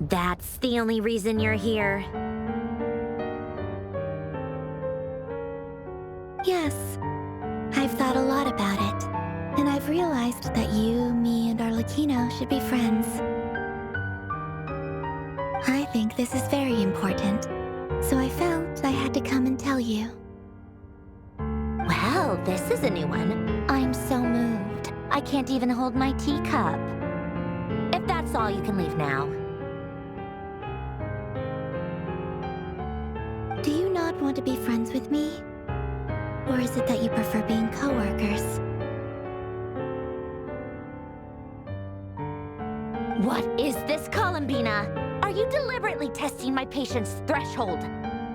That's the only reason you're here? Yes. I've thought a lot about it, and I've realized that you, me, and Arlecchino should be friends. I think this is very important, so I felt I had to come and tell you. Well, this is a new one. I'm so moved. I can't even hold my teacup. If that's all, you can leave now. Do you not want to be friends with me? Or is it that you prefer being co-workers? What is this, Columbina? Are you deliberately testing my patience threshold?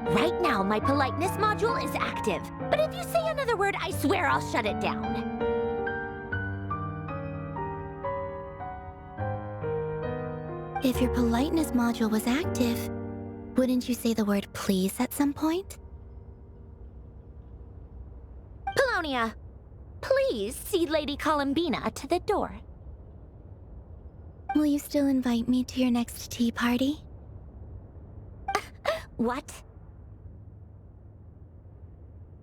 Right now, my politeness module is active, but if you say another word, I swear I'll shut it down. If your politeness module was active, wouldn't you say the word please at some point? Polonia, please see Lady Columbina to the door. Will you still invite me to your next tea party? What?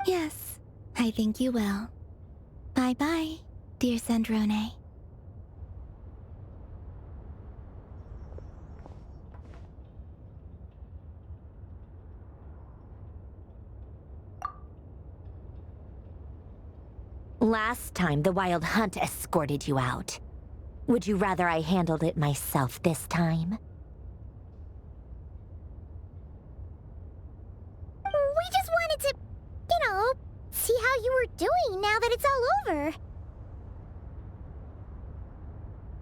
Yes, I think you will. Bye-bye, dear Sandrone. Last time, the Wild Hunt escorted you out. Would you rather I handled it myself this time? We just wanted to, see how you were doing now that it's all over.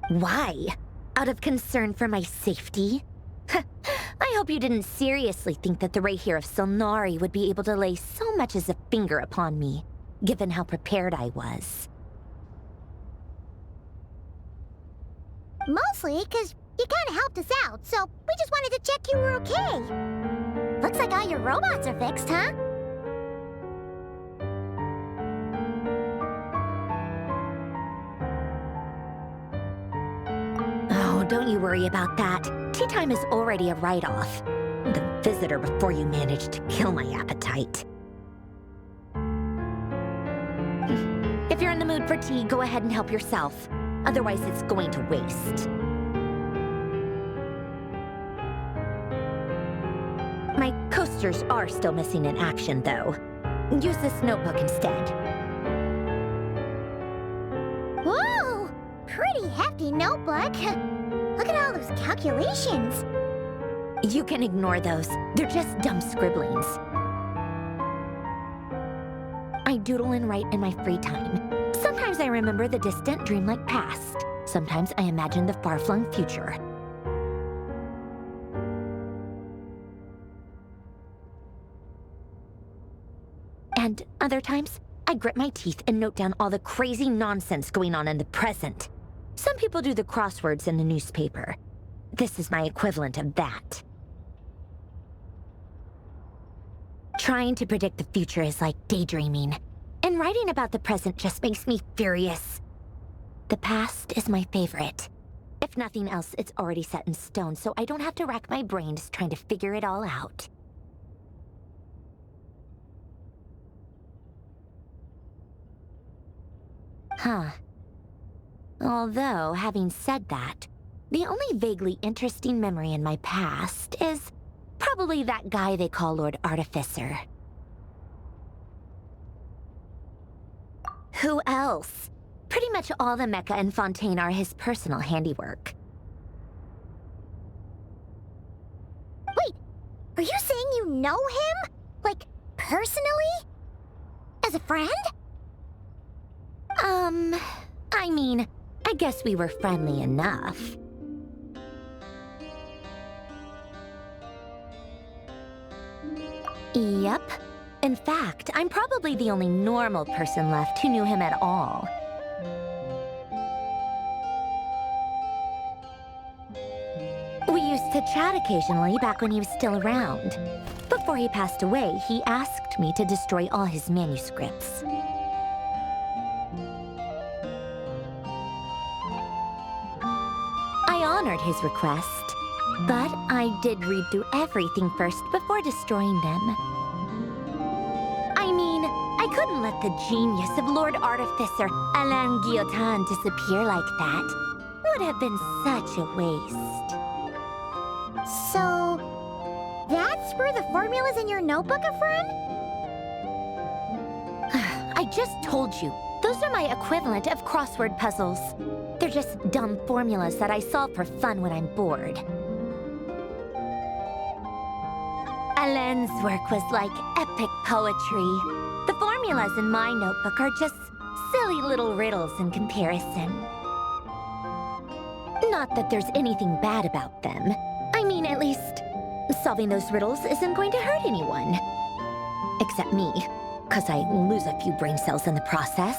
Why? Out of concern for my safety? I hope you didn't seriously think that the Rayhir of Silnari would be able to lay so much as a finger upon me, given how prepared I was. Mostly because you kind of helped us out, so we just wanted to check you were okay. Looks like all your robots are fixed, huh? Oh, don't you worry about that. Tea time is already a write-off. The visitor before you managed to kill my appetite. If you're in the mood for tea, go ahead and help yourself. Otherwise, it's going to waste. My coasters are still missing in action, though. Use this notebook instead. Whoa! Pretty hefty notebook. Look at all those calculations. You can ignore those. They're just dumb scribblings. I doodle and write in my free time. Sometimes I remember the distant, dreamlike past. Sometimes I imagine the far-flung future. And other times, I grit my teeth and note down all the crazy nonsense going on in the present. Some people do the crosswords in the newspaper. This is my equivalent of that. Trying to predict the future is like daydreaming. And writing about the present just makes me furious. The past is my favorite. If nothing else, it's already set in stone, so I don't have to rack my brains trying to figure it all out. Huh. Although, having said that, the only vaguely interesting memory in my past is probably that guy they call Lord Artificer. Who else? Pretty much all the mecha in Fontaine are his personal handiwork. Wait, are you saying you know him? Like, personally? As a friend? I mean, I guess we were friendly enough. Yep. In fact, I'm probably the only normal person left who knew him at all. We used to chat occasionally back when he was still around. Before he passed away, he asked me to destroy all his manuscripts. I honored his request. But I did read through everything first before destroying them. I mean, I couldn't let the genius of Lord Artificer Alain Guillotin disappear like that. Would have been such a waste. So, that's where the formulas in your notebook are from? I just told you, those are my equivalent of crossword puzzles. They're just dumb formulas that I solve for fun when I'm bored. Alain's work was like epic poetry. The formulas in my notebook are just silly little riddles in comparison. Not that there's anything bad about them. I mean, at least, solving those riddles isn't going to hurt anyone. Except me, because I lose a few brain cells in the process.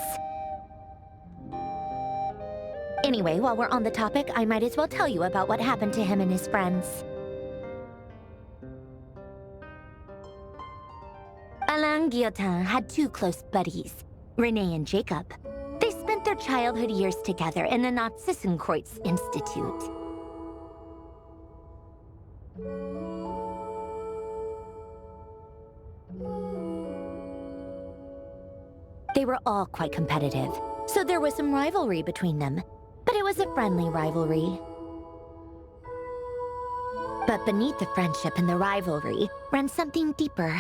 Anyway, while we're on the topic, I might as well tell you about what happened to him and his friends. Alain Guillotin had two close buddies, Renee and Jacob. They spent their childhood years together in the Nazissenkreuz Institute. They were all quite competitive, so there was some rivalry between them, but it was a friendly rivalry. But beneath the friendship and the rivalry ran something deeper,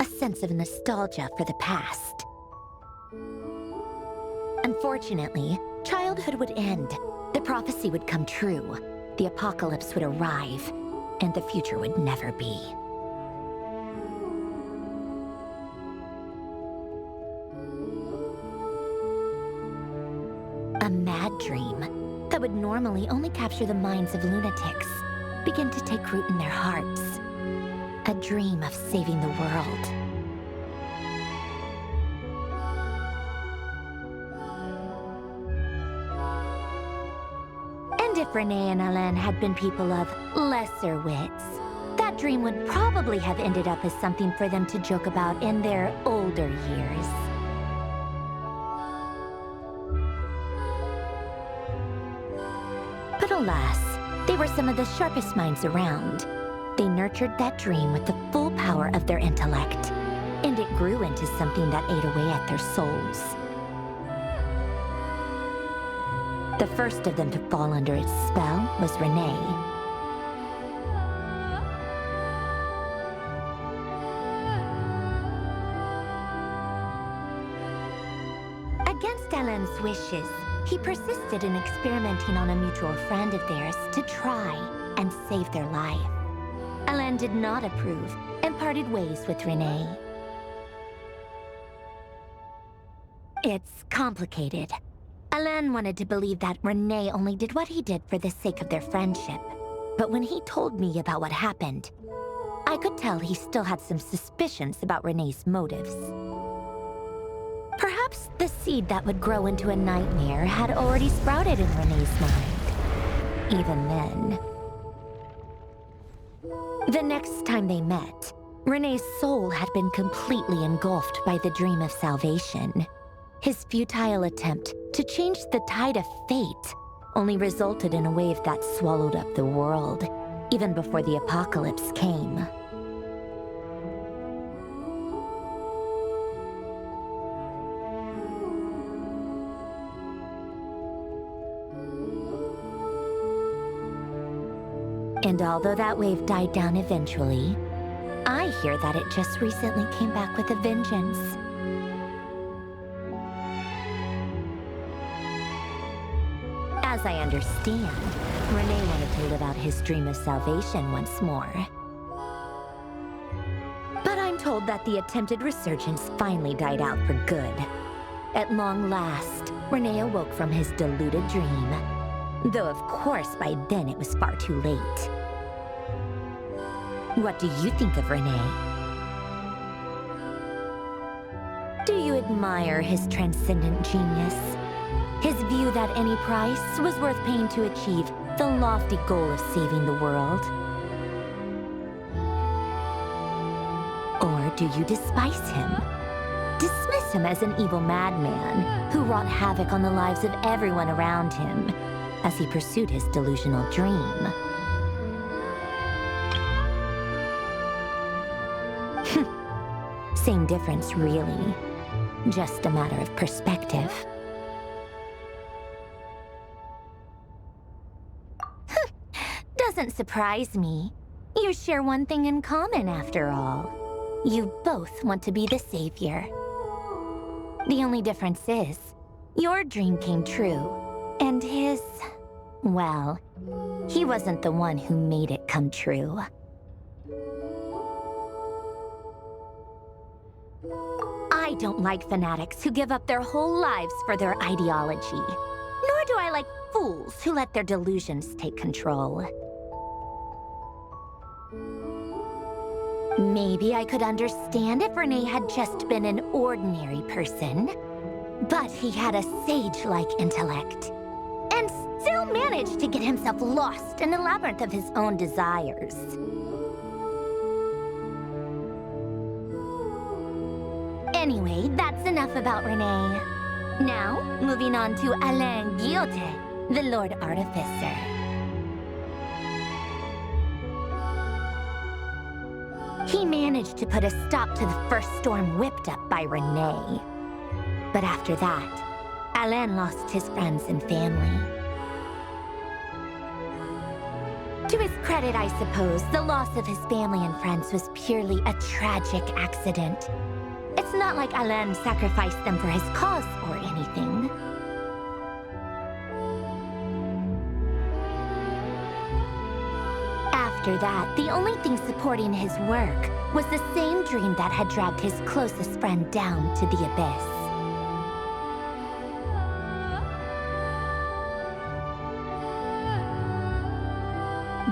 a sense of nostalgia for the past. Unfortunately, childhood would end, the prophecy would come true, the apocalypse would arrive, and the future would never be. A mad dream that would normally only capture the minds of lunatics began to take root in their hearts. A dream of saving the world. And if Renee and Alain had been people of lesser wits, that dream would probably have ended up as something for them to joke about in their older years. But alas, they were some of the sharpest minds around. They nurtured that dream with the full power of their intellect, and it grew into something that ate away at their souls. The first of them to fall under its spell was Renee. Against Alain's wishes, he persisted in experimenting on a mutual friend of theirs to try and save their life. Alain did not approve and parted ways with Renee. It's complicated. Alain wanted to believe that Renee only did what he did for the sake of their friendship. But when he told me about what happened, I could tell he still had some suspicions about Renee's motives. Perhaps the seed that would grow into a nightmare had already sprouted in Renee's mind. Even then. The next time they met, Renee's soul had been completely engulfed by the dream of salvation. His futile attempt to change the tide of fate only resulted in a wave that swallowed up the world, even before the apocalypse came. And although that wave died down eventually, I hear that it just recently came back with a vengeance. As I understand, Renee wanted to live out his dream of salvation once more. But I'm told that the attempted resurgence finally died out for good. At long last, Renee awoke from his deluded dream. Though of course by then it was far too late. What do you think of Renee? Do you admire his transcendent genius? His view that any price was worth paying to achieve the lofty goal of saving the world? Or do you despise him? Dismiss him as an evil madman who wrought havoc on the lives of everyone around him as he pursued his delusional dream? Same difference, really. Just a matter of perspective. Doesn't surprise me. You share one thing in common, after all. You both want to be the savior. The only difference is, your dream came true, and his, well, he wasn't the one who made it come true. I don't like fanatics who give up their whole lives for their ideology. Nor do I like fools who let their delusions take control. Maybe I could understand if René had just been an ordinary person. But he had a sage-like intellect, and still managed to get himself lost in a labyrinth of his own desires. Anyway, that's enough about René. Now, moving on to Alain Guillotin, the Lord Artificer. He managed to put a stop to the first storm whipped up by René. But after that, Alain lost his friends and family. To his credit, I suppose, the loss of his family and friends was purely a tragic accident. It's not like Alain sacrificed them for his cause or anything. After that, the only thing supporting his work was the same dream that had dragged his closest friend down to the abyss.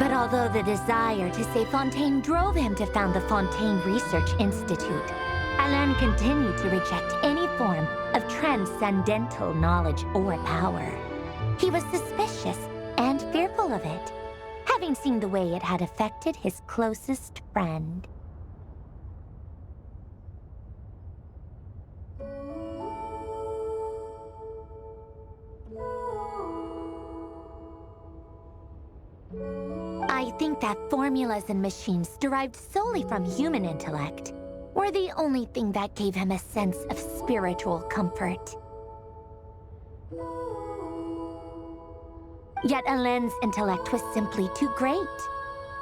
But although the desire to save Fontaine drove him to found the Fontaine Research Institute, Alain continued to reject any form of transcendental knowledge or power. He was suspicious and fearful of it, having seen the way it had affected his closest friend. I think that formulas and machines derived solely from human intellect were the only thing that gave him a sense of spiritual comfort. Yet Alain's intellect was simply too great.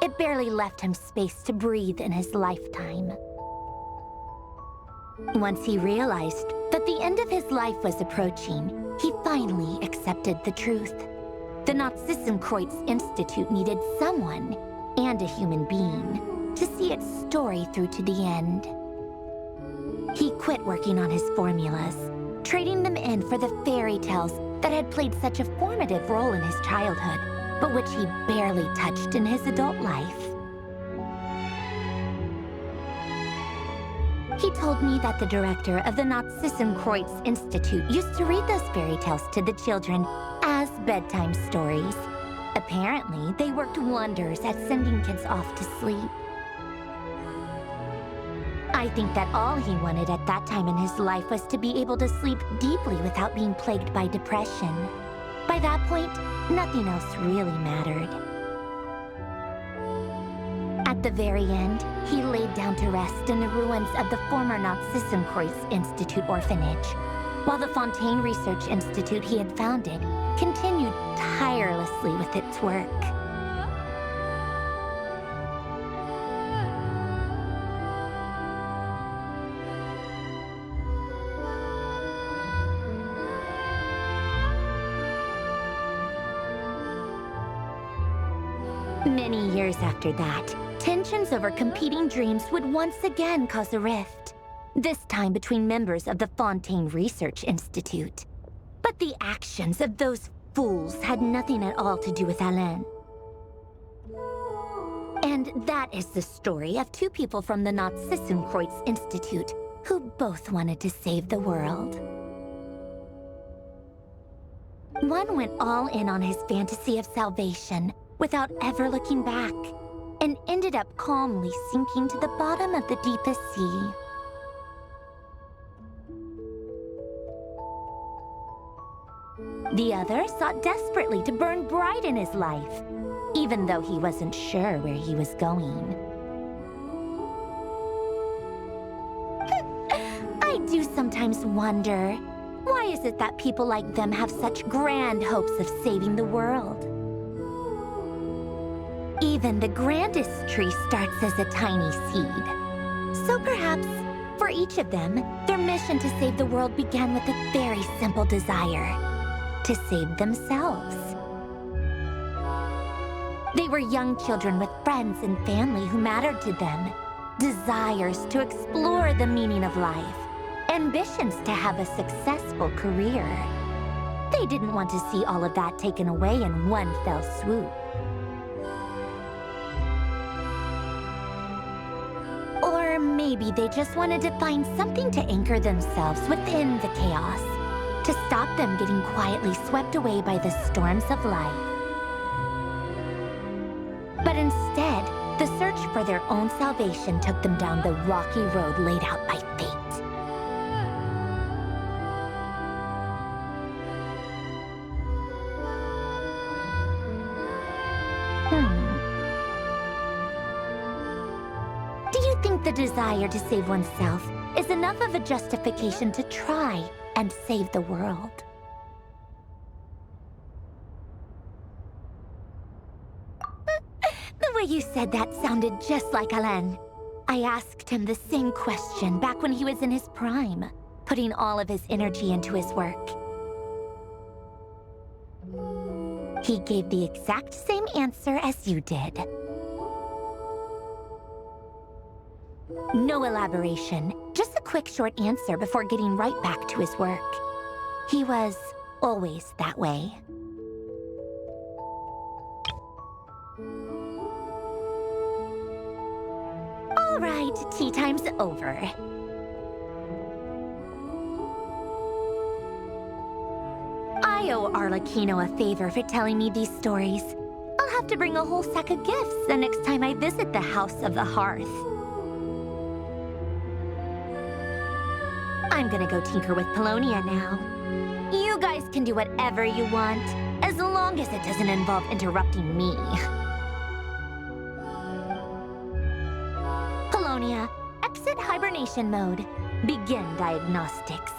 It barely left him space to breathe in his lifetime. Once he realized that the end of his life was approaching, he finally accepted the truth. The Nazissenkreuz Institute needed someone, and a human being, to see its story through to the end. He quit working on his formulas, trading them in for the fairy tales that had played such a formative role in his childhood, but which he barely touched in his adult life. He told me that the director of the Nazissenkreuz Institute used to read those fairy tales to the children as bedtime stories. Apparently, they worked wonders at sending kids off to sleep. I think that all he wanted at that time in his life was to be able to sleep deeply without being plagued by depression. By that point, nothing else really mattered. At the very end, he laid down to rest in the ruins of the former Nazissenkreuz Institute orphanage, while the Fontaine Research Institute he had founded continued tirelessly with its work. Many years after that, tensions over competing dreams would once again cause a rift, this time between members of the Fontaine Research Institute. But the actions of those fools had nothing at all to do with Alain. And that is the story of two people from the Nazissenkreuz Institute who both wanted to save the world. One went all in on his fantasy of salvation without ever looking back, and ended up calmly sinking to the bottom of the deepest sea. The other sought desperately to burn bright in his life, even though he wasn't sure where he was going. do sometimes wonder, why is it that people like them have such grand hopes of saving the world? Even the grandest tree starts as a tiny seed. So perhaps, for each of them, their mission to save the world began with a very simple desire: to save themselves. They were young children with friends and family who mattered to them, desires to explore the meaning of life, ambitions to have a successful career. They didn't want to see all of that taken away in one fell swoop. Or maybe they just wanted to find something to anchor themselves within the chaos, to stop them getting quietly swept away by the storms of life. But instead, the search for their own salvation took them down the rocky road laid out by fate. Do you think the desire to save oneself is enough of a justification to try and save the world? The way you said that sounded just like Alain. I asked him the same question back when he was in his prime, putting all of his energy into his work. He gave the exact same answer as you did. No elaboration, just a quick short answer before getting right back to his work. He was always that way. All right, tea time's over. I owe Arlecchino a favor for telling me these stories. I'll have to bring a whole sack of gifts the next time I visit the House of the Hearth. I'm gonna go tinker with Polonia now. You guys can do whatever you want, as long as it doesn't involve interrupting me. Polonia, exit hibernation mode. Begin diagnostics.